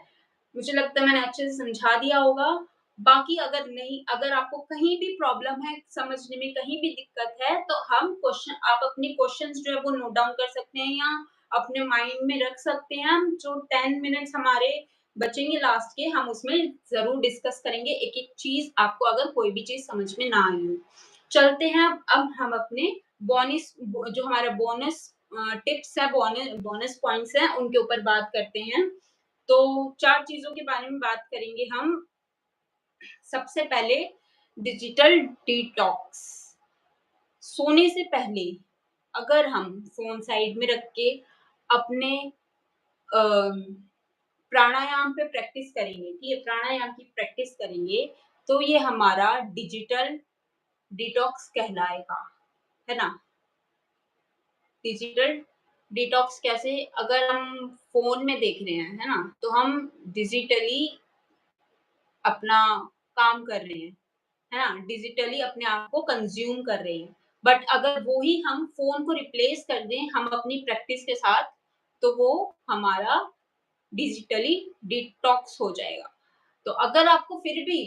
मुझे लगता है मैंने अच्छे से समझा दिया होगा। बाकी अगर नहीं, अगर आपको कहीं भी प्रॉब्लम है, समझने में कहीं भी दिक्कत है, तो हम क्वेश्चन, आप अपने क्वेश्चंस जो है वो नोट डाउन कर सकते हैं या अपने माइंड में रख सकते हैं। हम जो 10 मिनट्स हमारे बचेंगे लास्ट के, हम उसमें ज़रूर डिस्कस करेंगे एक-एक चीज़, आपको अगर कोई भी चीज़ समझ में ना आई हो। चलते हैं अब हम अपने जो हमारा बोनस टिप्स है, बोनस पॉइंट्स हैं, उनके ऊपर बात करते हैं। तो 4 चीज़ों के बारे में बात करेंगे हम। सबसे पहले डिजिटल डिटॉक्स। सोने से पहले अगर हम फ़ोन साइड में रख के अपने अ, प्राणायाम पे प्रैक्टिस करेंगे, ठीक है? प्राणायाम की प्रैक्टिस करेंगे, तो ये हमारा डिजिटल डिटॉक्स कहलाएगा, है ना? डिजिटल डिटॉक्स कैसे? अगर हम फ़ोन में देख रहे हैं, है ना? तो हम डिजिटली अपना काम कर रहे हैं, है ना? डिजिटली अपने आप को कंज़्यूम कर रहे हैं। बट अगर वो ही हम फ़ोन को रिप्लेस कर दें हम अपनी प्रैक्टिस के साथ, तो वो हमारा डिजिटली डिटॉक्स हो जाएगा। तो अगर आपको फिर भी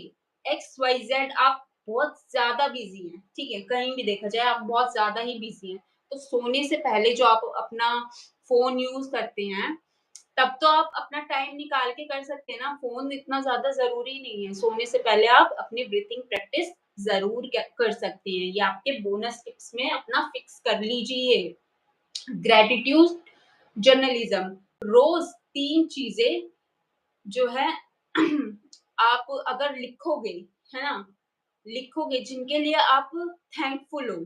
XYZ आप बहुत ज़्यादा बिज़ी हैं, ठीक है? कहीं भी देखा जाए आप बहुत ज़्यादा ही बिज़ी हैं, तो सोने से पहले जो आप अपना फ़ोन यूज़ करते हैं, तब तो आप अपना टाइम निकाल के कर सकते हैं ना, फ़ोन इतना ज़्यादा ज़रूरी नहीं है। सोने से पहले आप अपनी ब्रीथिंग प्रैक्टिस ज़रूर कर सकते हैं। ये आपके बोनस टिप्स में अपना फिक्स कर लीजिए। ग्रैटिट्यूड जर्नलिज़्म, रोज़ 3 चीज़ें जो है आप अगर लिखोगे, है ना? लिखोगे जिनके लिए आप थैंकफुल हो,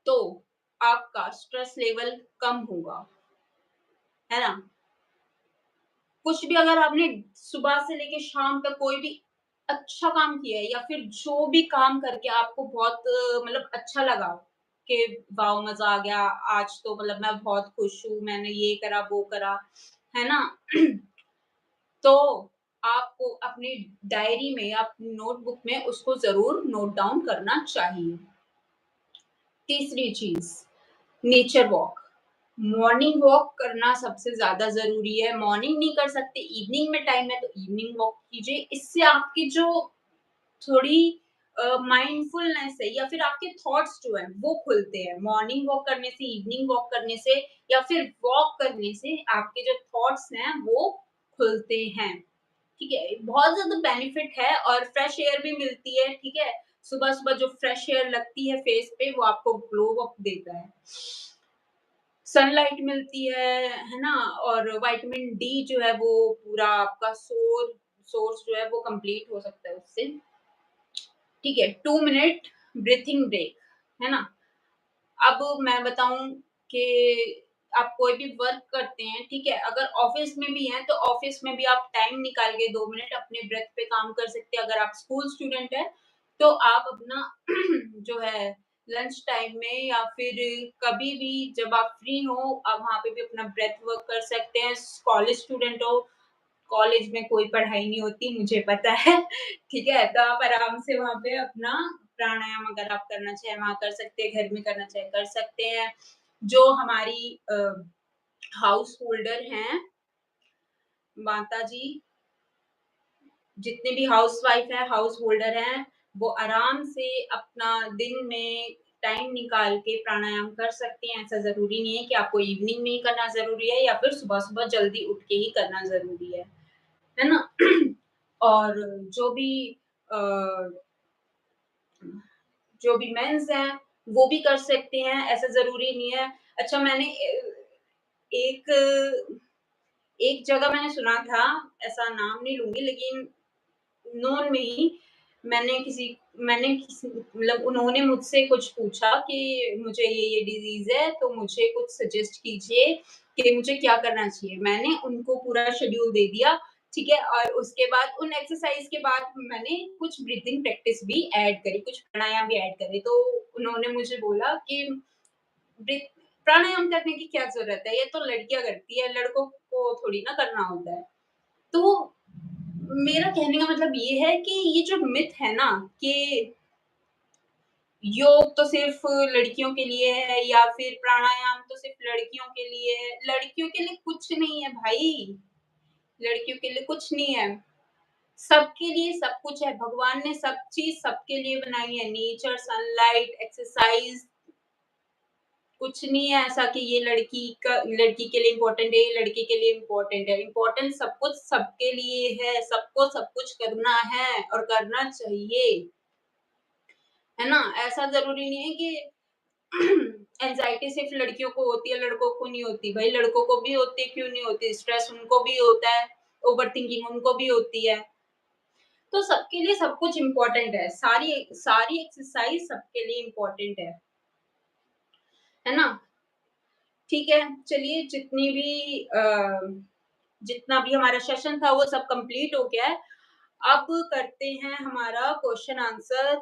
तो आपका स्ट्रेस लेवल कम होगा, है ना? कुछ भी अगर आपने सुबह से लेके शाम तक कोई भी अच्छा काम किया है या फिर जो भी काम करके आपको बहुत मतलब अच्छा लगा हो कि वाओ मज़ा आ गया, आज तो मतलब मैं बहुत खुश हूँ, मैंने ये करा, वो करा, है ना? तो आपको अपनी डायरी में या अपनी नोटबुक में उसको ज़रूर नोट डाउन करना चाहिए। तीसरी चीज़, नेचर वॉक। मॉर्निंग वॉक करना सबसे ज़्यादा ज़रूरी है। मॉर्निंग नहीं कर सकते, इवनिंग में टाइम है तो इवनिंग वॉक कीजिए। इससे आपकी जो थोड़ी माइंडफुलनेस है या फिर आपके थॉट्स जो हैं वो खुलते हैं। मॉर्निंग वॉक करने से, इवनिंग वॉक करने से या फिर वॉक करने से आपके जो थॉट्स हैं वो खुलते हैं। ठीक है? बहुत ज़्यादा बेनिफिट है और फ्रेश एयर भी मिलती है, ठीक है? सुबह-सुबह जो फ्रेश एयर लगती है फेस पे वो आपको ग्लो अप देता है। सनलाइट मिलती है ना? और विटामिन डी जो है वो पूरा आपका सोर्स जो है वो कंप्लीट हो सकता है उससे। ठीक है, 2 मिनट ब्रीथिंग ब्रेक, है ना? अब मैं बताऊँ कि आप कोई भी वर्क करते हैं, ठीक है? अगर ऑफ़िस में भी हैं, तो ऑफ़िस में भी आप टाइम निकाल के 2 मिनट अपने ब्रेथ पे काम कर सकते हैं। अगर आप स्कूल स्टूडेंट हैं, तो आप अपना जो है लंच टाइम में या फिर कभी भी जब आप फ्री हो, आप वहाँ पे भी अपना ब्रेथ वर्क कर सकते हैं। कॉलेज स्टूडेंट हो, कॉलेज में कोई पढ़ाई नहीं होती, मुझे पता है, ठीक है? तो आप आराम से वहाँ पे अपना प्राणायाम अगर आप करना चाहें, वहाँ कर सकते हैं, घर में करना चाहें, कर सकते हैं। जो हमारी हाउस होल्डर हैं, माताजी, जितने भी हाउसवाइफ हैं, हाउस होल्डर हैं, वो आराम से अपना दिन में टाइम निकाल के प्राणायाम कर सकते हैं। ऐसा ज़रूरी नहीं है कि आपको इवनिंग में ही करना ज़रूरी है या फिर सुबह-सुबह जल्दी उठ के ही करना ज़रूरी है ना? और जो भी अ, जो भी मेंस हैं, वो भी कर सकते हैं, ऐसा ज़रूरी नहीं है। अच्छा मैंने एक एक जगह मैंने सुना था, ऐसा नाम नहीं लूँगी लेकिन नोन में ही मैंने किसी मतलब उन्होंने मुझसे कुछ पूछा कि मुझे ये डिज़ीज़ है, तो मुझे कुछ सजेस्ट कीजिए कि मुझे क्या करना चाहिए। मैंने उनको पूरा शेड्यूल दे दिया, ठीक है? और उसके बाद उन एक्सरसाइज़ के बाद मैंने कुछ ब्रीथिंग प्रैक्टिस भी ऐड करी, कुछ प्राणायाम भी ऐड करे। तो उन्होंने मुझे बोला कि ब्रीथ प्राणायाम करने की क्या ज़रूरत है? ये तो लड़कियाँ करती है, लड़कों को थोड़ी ना करना होता है। तो मेरा कहने का मतलब ये है कि ये जो मिथ है ना कि योग तो सिर्फ़ लड़कियों के लिए है या फिर प्राणायाम तो सिर्फ़ लड़कियों के लिए है, लड़कियों के लिए कुछ नहीं है भाई, लड़कियों के लिए कुछ नहीं है। सबके लिए सब कुछ है, भगवान ने सब चीज़ सबके लिए बनाई है, नेचर, सनलाइट, एक्सरसाइज़ कुछ नहीं है ऐसा कि ये लड़की के लिए इम्पोर्टेंट है, ये लड़के के लिए इम्पोर्टेंट है। इम्पोर्टेंट सब कुछ सबके लिए है, सबको सब कुछ करना है और करना चाहिए, है ना? ऐसा ज़रूरी नहीं है कि एंग्ज़ायटी सिर्फ़ लड़कियों को होती है, लड़कों को नहीं होती। भई लड़कों को भी होती है, क्यों नहीं होती? स्ट्रेस उनको भी होता है, ओवरथिंकिंग उनको भी होती है। तो सबके लिए सब कुछ इम्पोर्टेंट है, सारी सारी एक्सरसाइज़ सबके लिए इम्पोर्टेंट है ना? ठीक है, चलिए जितना भी हमारा सेशन था वो सब कंप्लीट हो गया है। अब करते हैं हमारा क्वेश्चन आंसर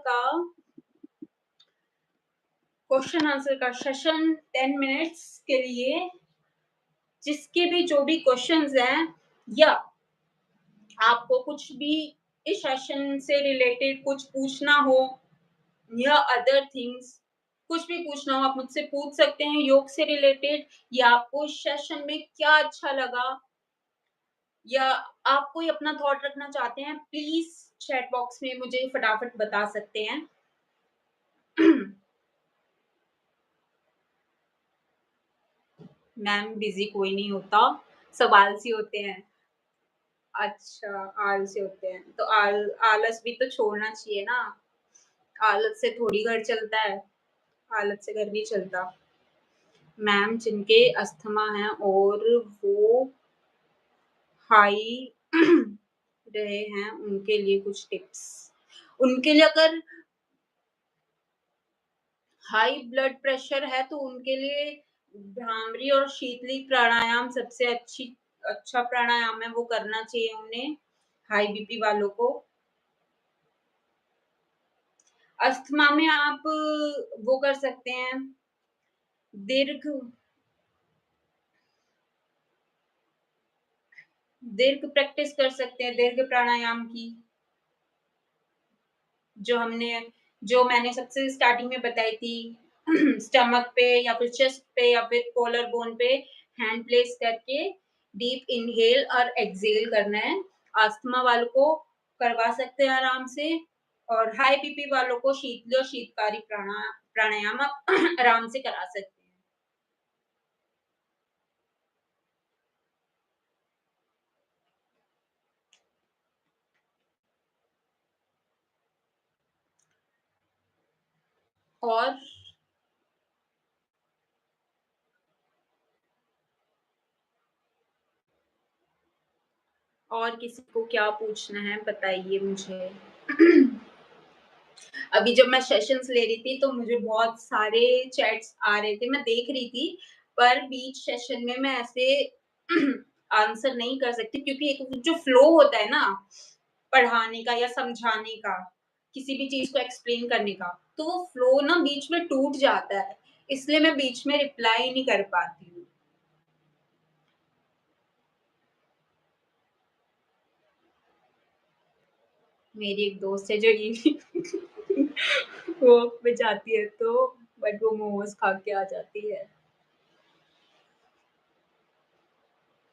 का सेशन 10 मिनट्स के लिए जिसके भी जो भी क्वेश्चन्स हैं या आपको कुछ भी इस सेशन से रिलेटेड कुछ पूछना हो या अदर थिंग्स कुछ भी पूछना हो आप मुझसे पूछ सकते हैं योग से रिलेटेड या आपको इस सेशन में क्या अच्छा लगा या आप कोई अपना थॉट रखना चाहते हैं, प्लीज़ चैट बॉक्स में मुझे फटाफट बता सकते हैं। मैम बिज़ी कोई नहीं होता, सब आलसी होते हैं। अच्छा, आलसी होते हैं, तो आलस भी तो छोड़ना चाहिए ना, आलस से थोड़ी घर चलता है, आलस से घर नहीं चलता। मैम जिनके अस्थमा है और वो हाई रहे हैं, उनके लिए कुछ टिप्स। उनके लिए अगर हाई ब्लड प्रेशर है तो उनके लिए भ्रामरी और शीतली प्राणायाम सबसे अच्छी अच्छा प्राणायाम है वो करना चाहिए उन्हें, हाई बीपी वालों को। अस्थमा में आप वो कर सकते हैं, दीर्घ दीर्घ प्रैक्टिस कर सकते हैं, दीर्घ प्राणायाम की। जो हमने जो मैंने सबसे स्टार्टिंग में बताई थी स्टमक पे या फिर चेस्ट पे या फिर कॉलर बोन पे हैंड प्लेस करके डीप इनहेल और एक्सहेल करना है। अस्थमा वालों को करवा सकते हैं आराम से और हाई बीपी वालों को शीतली और शीतकारी प्राणायाम आप आराम से करा सकते हैं। और और किसी को क्या पूछना है बताइए मुझे? अभी जब मैं सेशंस ले रही थी तो मुझे बहुत सारे चैट्स आ रहे थे, मैं देख रही थी, पर बीच सेशन में मैं ऐसे आंसर नहीं कर सकती क्योंकि एक जो फ्लो होता है ना, पढ़ाने का या समझाने का, किसी भी चीज़ को एक्सप्लेन करने का, तो वो फ्लो ना बीच में टूट जाता है, इसलिए मैं बीच में रिप्लाई नहीं कर पाती हूँ। मेरी एक दोस्त है जो इवनिंग वॉक पे जाती है तो बट वो मोमोज़ खा के आ जाती है।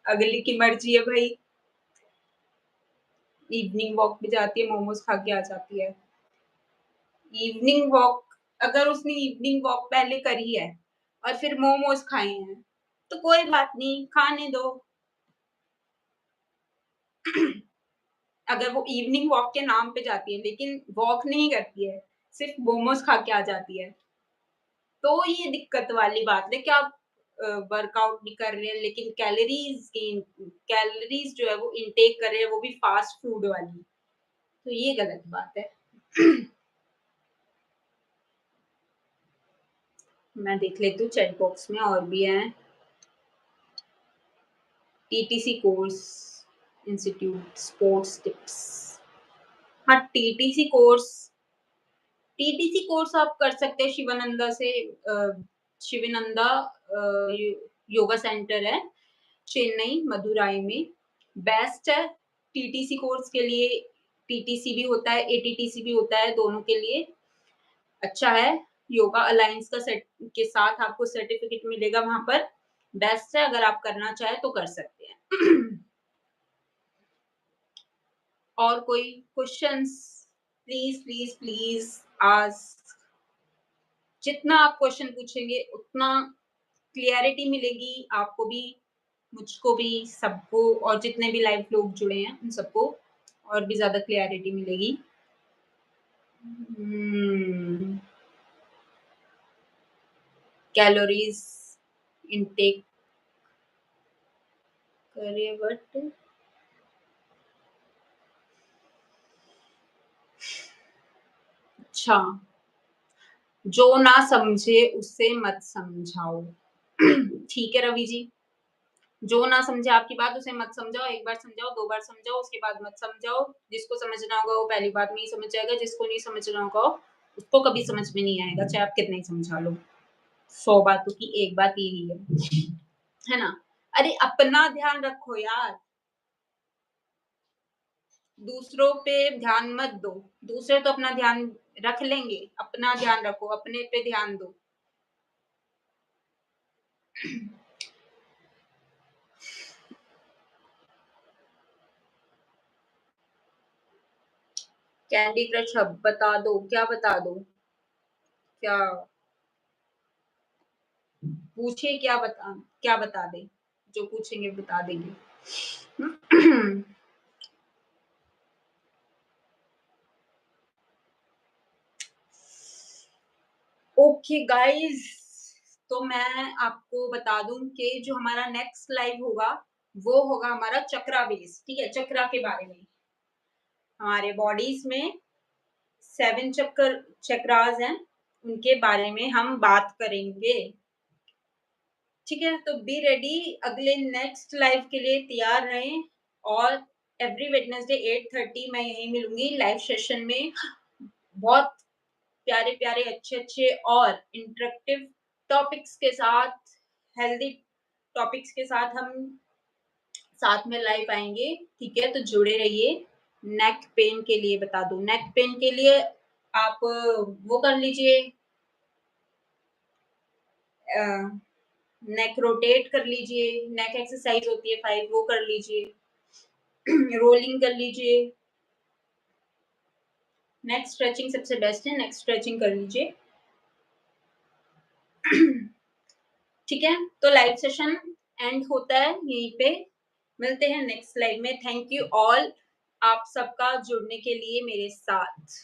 अगली की मर्ज़ी है भई। इवनिंग वॉक पे जाती है, मोमोज़ खा के आ जाती है। इवनिंग वॉक अगर उसने इवनिंग वॉक पहले करी है और फिर मोमोज़ खाए हैं, तो कोई बात नहीं, खाने दो। अगर वो इवनिंग वॉक के नाम पे जाती है, लेकिन वॉक नहीं करती है, सिर्फ़ मोमोज़ खा के आ जाती है, तो ये दिक्कत वाली बात है कि आप वर्कआउट भी कर रहे हैं, लेकिन कैलोरीज़ जो है वो इनटेक कर रहे हैं, वो भी फ़ास्ट फूड वाली, तो ये गलत बात है। मैं देख लेती हूँ चैट बॉक्स में और भी हैं। TTC course institute sports tips. हाँ, टीटीसी कोर्स आप कर सकते हैं शिवानंदा से शिवानंदा योगा सेंटर है, चेन्नई, मदुराई में। बेस्ट है टीटीसी कोर्स के लिए, टीटीसी भी होता है, एटीटीसी भी होता है, दोनों के लिए अच्छा है। योगा अलायंस का सेट के साथ आपको सर्टिफिकेट मिलेगा वहाँ पर। बेस्ट है अगर आप करना चाहें तो कर सकते हैं। और कोई questions? Please, please, please ask. जितना आप क्वेश्चन पूछेंगे उतना क्लैरिटी मिलेगी आपको भी, मुझको भी, सबको और जितने भी लाइव लोग जुड़े हैं उन सबको और भी ज़्यादा क्लैरिटी मिलेगी। हुँ, कैलोरीज़ इनटेक करें बट अच्छा, जो ना समझे उसे मत समझाओ। ठीक है रवि जी, जो ना समझे आपकी बात उसे मत समझाओ, 1 बार समझाओ, 2 बार समझाओ, उसके बाद मत समझाओ। जिसको समझना होगा वो पहली बात में ही समझ जाएगा, जिसको नहीं समझना होगा उसको कभी समझ में नहीं आएगा, चाहे आप कितना ही समझा लो। 100 बातों की एक बात यही है ना? अरे अपना ध्यान रखो यार, दूसरों पे ध्यान मत दो। दूसरे तो अपना ध्यान रख लेंगे, अपना ध्यान रखो, अपने पे ध्यान दो। कैंडी क्रश अब बता दो, क्या बता दो? क्या पूछिए क्या बता दें? जो पूछेंगे बता देंगे। ओके गाइज़, तो मैं आपको बता दूँ कि जो हमारा नेक्स्ट लाइव होगा, वो होगा हमारा चक्रा बेस्ड, ठीक है? चक्रा के बारे में। हमारे बॉडीज़ में 7 चक्रास हैं, उनके बारे में हम बात करेंगे। ठीक है? तो बी रेडी, अगले नेक्स्ट लाइव के लिए तैयार रहें और एवरी वेडनेसडे 8:30 मैं यहीं मिलूँगी लाइव सेशन में। बहुत प्यारे-प्यारे, अच्छे-अच्छे और इंटरेक्टिव टॉपिक्स के साथ, हेल्दी टॉपिक्स के साथ हम साथ में लाइव आएँगे, ठीक है? तो जुड़े रहिए। नेक पेन के लिए बता दूँ, नेक पेन के लिए आप वो कर लीजिए, अ, नेक रोटेट कर लीजिए, नेक एक्सरसाइज़ होती है 5 वो कर लीजिए, रोलिंग कर लीजिए। नेक स्ट्रेचिंग सबसे बेस्ट है, नेक स्ट्रेचिंग कर लीजिए। ठीक है? तो लाइव सेशन एंड होता है यहीं पे। मिलते हैं नेक्स्ट लाइव में। थैंक यू ऑल आप सबका जुड़ने के लिए मेरे साथ।